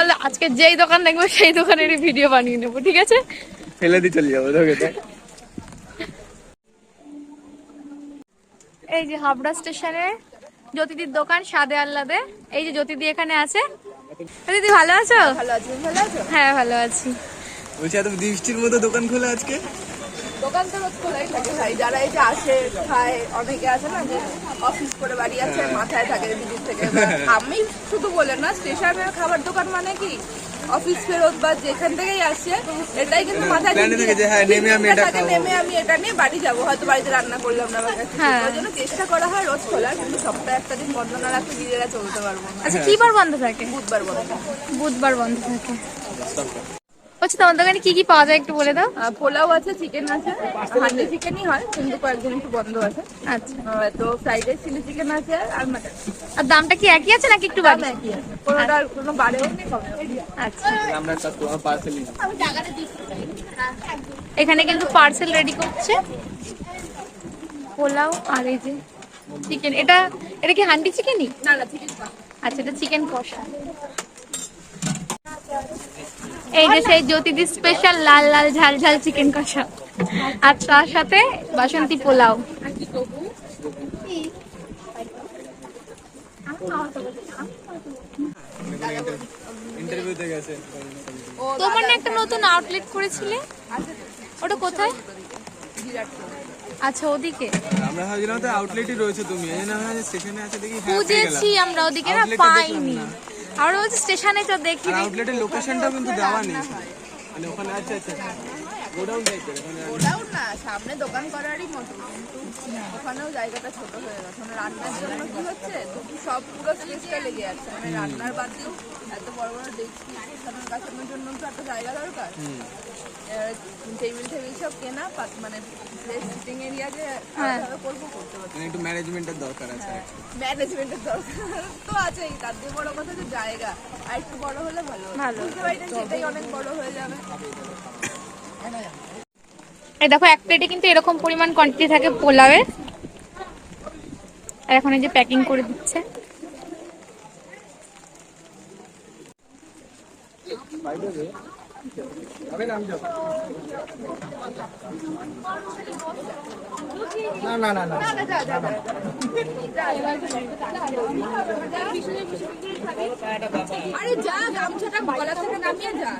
বললো আজকে যেই দোকান দেখবো সেই দোকানেরই ভিডিও বানিয়ে নেবো, ঠিক আছে? ফেলে দিয়ে চলে যাবো তোকে। এই যে হাবড়া স্টেশনে জ্যোতিদির দোকান স্বাদে আহ্লাদে। এই যে জ্যোতিদি এখানে আছে। দিদি ভালো আছো? ভালো আছি, ভালো আছো? হ্যাঁ ভালো আছি। বলছি এত বৃষ্টির মতো দোকান খোলা আজকে? দোকান তো রোজ খোলাই থাকে ভাই, যারা এই যে আসে খায়, অনেকে আছে না যে অফিস করে বাড়ি আছে, মাথায় থাকে দিদির থেকে। আমি শুধু বলে না, স্টেশনের খাবার দোকান মানে কি অফিস ফেরত বা যেখান থেকেই আসছে এটাই কিন্তু মাথায় থাকে যে হ্যাঁ নেমে আমি এটা খাবো, নেমে আমি এটা নিয়ে বাড়ি যাবো, হয়তো বাড়িতে রান্না করলাম না। ওই জন্য চেষ্টা করা হয় রোজ খোলার, কিন্তু সপ্তাহে একটা দিন বন্ধ না রাখলে দিদিরা চলতে পারবো না। আচ্ছা কি বার বন্ধ থাকে? বুধবার বন্ধ। বুধবার বন্ধ থাকে। আচ্ছা তোমার দোকানে কি কি পাওয়া যায় একটু বলে দাও। পোলাও আছে, চিকেন আছে, হান্ডি চিকেনই হয় কিন্তু কয়েকদিন একটু বন্ধ আছে। আচ্ছা তো ফ্রাইড রাইস, চিলি চিকেন আছে আর মাটন। আর দামটা কি একই আছে নাকি একটু বাড়বে? কোনোটার কোনো বাড়েও নেই কমেও নেই। আচ্ছা আমরা কাস্টমার পার্সেল নিই। এখানে কিন্তু পার্সেল রেডি করছে পোলাও আর এই যে চিকেন। এটা এটা কি হান্ডি চিকেনই? না না, চিকেন আচ্ছা এটা চিকেন কষা। এই যে সেই জ্যোতিদি স্পেশাল লাল লাল ঝাল ঝাল চিকেন কষা, আর তার সাথে বাসন্তী পোলাও। ইন্টারভিউতে গেছে। তোমার না একটা নতুন আউটলেট করেছিলে, ওটা কোথায়? আচ্ছা ওদিকে আমরা ভাবছিলাম তো আউটলেটই রয়েছে, তুমি এই জন্য আমরা স্টেশনে আছে দেখি হ্যাঁ খুঁজেছি আমরা, ওদিকে না পাইনি। আর বলছি স্টেশনে তো দেখি। আউটলেটের লোকেশনটাও কিন্তু দেওয়া নেই মানে ওখানে। আচ্ছা আচ্ছা গোডাউন টাইপের গোডাউন না, সামনে দোকান করারই মতো, কিন্তু ওখানেও জায়গাটা ছোট হয়ে গেছে। মানে রান্নার জন্য কি হচ্ছে, সব পুরো স্পেসটা লেগে আছে। মানে রান্নার বাদ দিয়েও এত বড় বড় ডেস্কি কাছানোর জন্য তো একটা জায়গা দরকার। টেবিল টেবিল সব কেনা, মানে সিটিং এরিয়া যে করবো করতে পারছি। একটু ম্যানেজমেন্টের দরকার আছে। ম্যানেজমেন্টের দরকার তো আছেই, তার দিয়ে বড় কথা যে জায়গা আর একটু বড় হলে ভালো। বুঝতে পারি না সেটাই অনেক বড় হয়ে যাবে। এই দেখো এক প্লেটে কিন্তু এরকম পরিমাণ কোয়ান্টিটি থাকে পোলাওয়ের। আর এখন এই যে প্যাকিং করে দিচ্ছে। না না না না আরে যা, গামছাটা গলা থেকে নামিয়ে যা।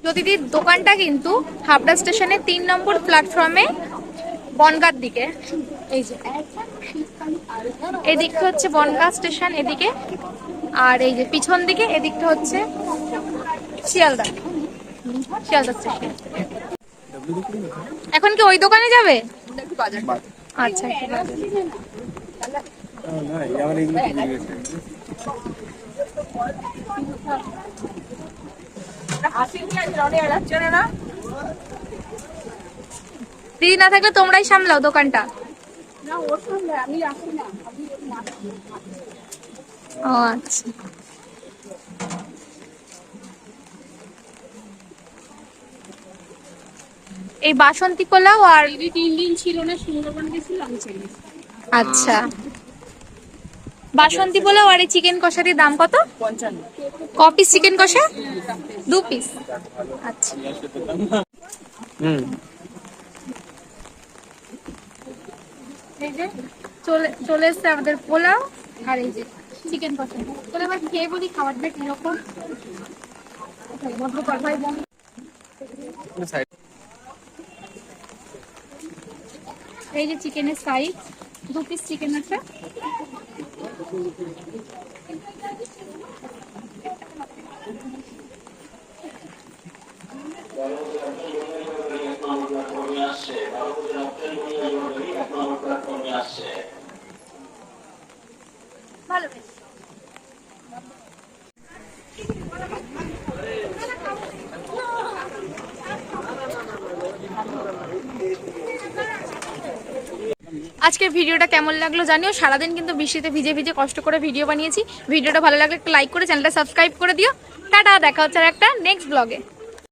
জ্যোতিদির দোকানটা কিন্তু হাবড়া স্টেশনের 3 নম্বর প্ল্যাটফর্মে বনগাঁর দিকে। এই যে এদিকটা হচ্ছে বনগাঁ স্টেশন এদিকে, আর এই যে পিছন দিকে এদিকটা হচ্ছে শিয়ালদা স্টেশন। এখন কি ওই দোকানে যাবে? আচ্ছা একটু দিদি না থাকলে তোমরাই সামলাও দোকানটা। ও আচ্ছা এই বাসন্তী পোলাও আর 3 দিন ছিল না, সুন্দরবন গেছিলাম। আচ্ছা বাসন্তী পোলাও আর এই চিকেন কষার দাম কত? 55। ক পিস চিকেন কষা? 2 পিস। আচ্ছা এই যে চলে এসছে আমাদের পোলাও আর এই যে চিকেন কষা। তাহলে এবার খেয়ে বলি খাবারটা কিরকম। এই যে চিকেনের সাইজ 2 পিস চিকেন আছে। ভালো বেশ। আজকের ভিডিওটা কেমন লাগলো জানিও। সারাদিন কিন্তু বৃষ্টিতে ভিজে ভিজে কষ্ট করে ভিডিও বানিয়েছি। ভিডিওটা ভালো লাগলে একটা লাইক করে চ্যানেলটা সাবস্ক্রাইব করে দিও। টাটা, দেখা হচ্ছে আর একটা নেক্সট ব্লগে।